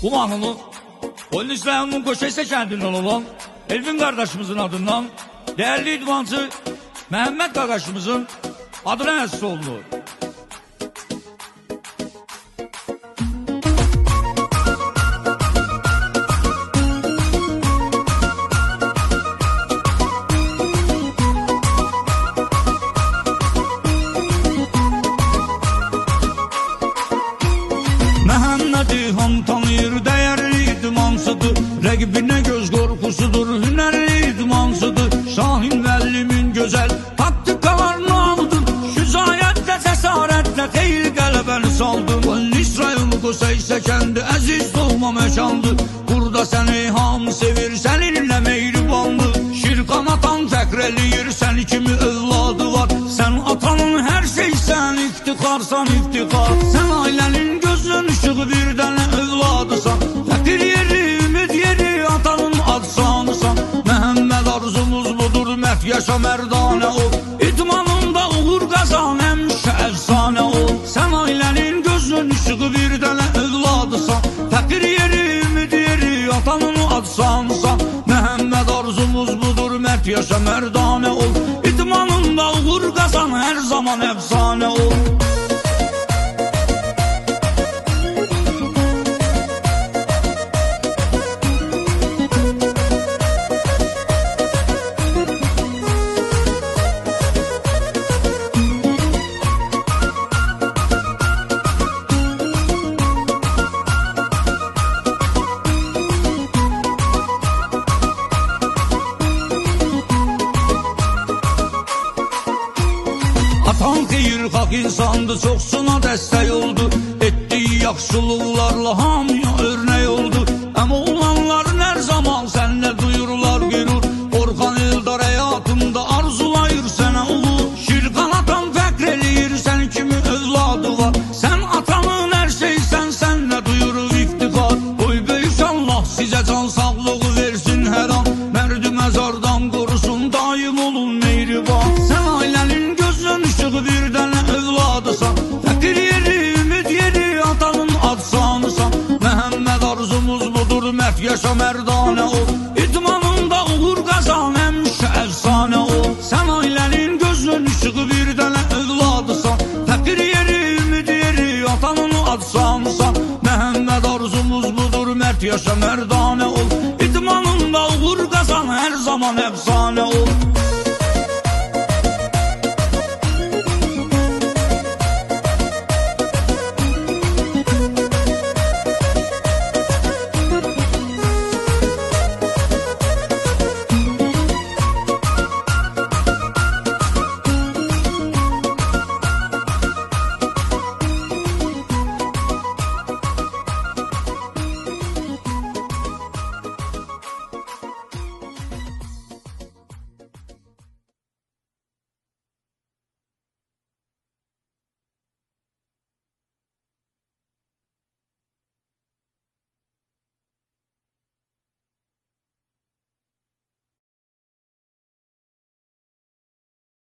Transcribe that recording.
Bu mahnını Polis rayonunun Koşeyse kendinden olan Elvin kardeşimizin adından değerli idmancı Mehmet kardeşimizin adına yazısı oldu. Mehmet'i ham tanıyır, değerli idmansıdır. Rəqibinə göz qorxusudur, hünərli idmansıdır. Şahin Vəllimin gözəl taktikalarını aldı. Şüzayətlə, cəsarətlə xeyir qələbəni saldı. Polis rayonu Qoseysə kəndi əziz doğma məkandır. Burada səni hamı sevir, səninlə mehribandır. Şirqan atan fəqr eləyir, səni kimi övladı var. Sən atanın hər şeysən, iftixarsan iftixar. Sən ailənin gözün ışığı bir dənə övladısan. Fəqir yeri, ümid yeri, atanın adsanısan. Məhəmməd arzumuz budur, mərd yaşa mərdanə ol. İdmanında uğur qazan, həmişə əfsanə ol. Sən ailənin gözün ışığı bir dənə övladısan. Fəqir yeri, ümid yeri, atanın adsanısan. Məhəmməd arzumuz budur, mərd yaşa mərdanə ol. İdmanında uğur qazan, hər zaman əfsanə ol. Atan xeyirxah insandı, çoxsuna dəstək oldu. Etdiyi yaxşılıqlarla hamıya örnək oldu. Əmə olanların hər zaman sənlə duyurlar qürur. Orxan Eldar həyatında arzulayır sənə uğur. Şirqan atan fəqr eləyir, sən kimi övladı var. Sən atanın hər şeysən, sənlə duyurur iftixar. Qoy böyük Allah sizə can sağlığı versin hər an. Mərdi məzardan qorusun, daim olun mehriban. Sən ailənin gözün ışığı bir dənə övladısan. Fəqir yeri, ümid yeri, atanın adsanısan. Məhəmməd arzumuz budur, mərd yaşa mərdanə ol. İdmanında uğur qazan, həmişə əfsanə ol. Sən ailənin gözün ışığı bir dənə övladısan. Fəqir yeri, ümid yeri, atanın adsanısan. Məhəmməd arzumuz budur, mərd yaşa mərdanə ol. İdmanında uğur qazan, hər zaman əfsanə ol.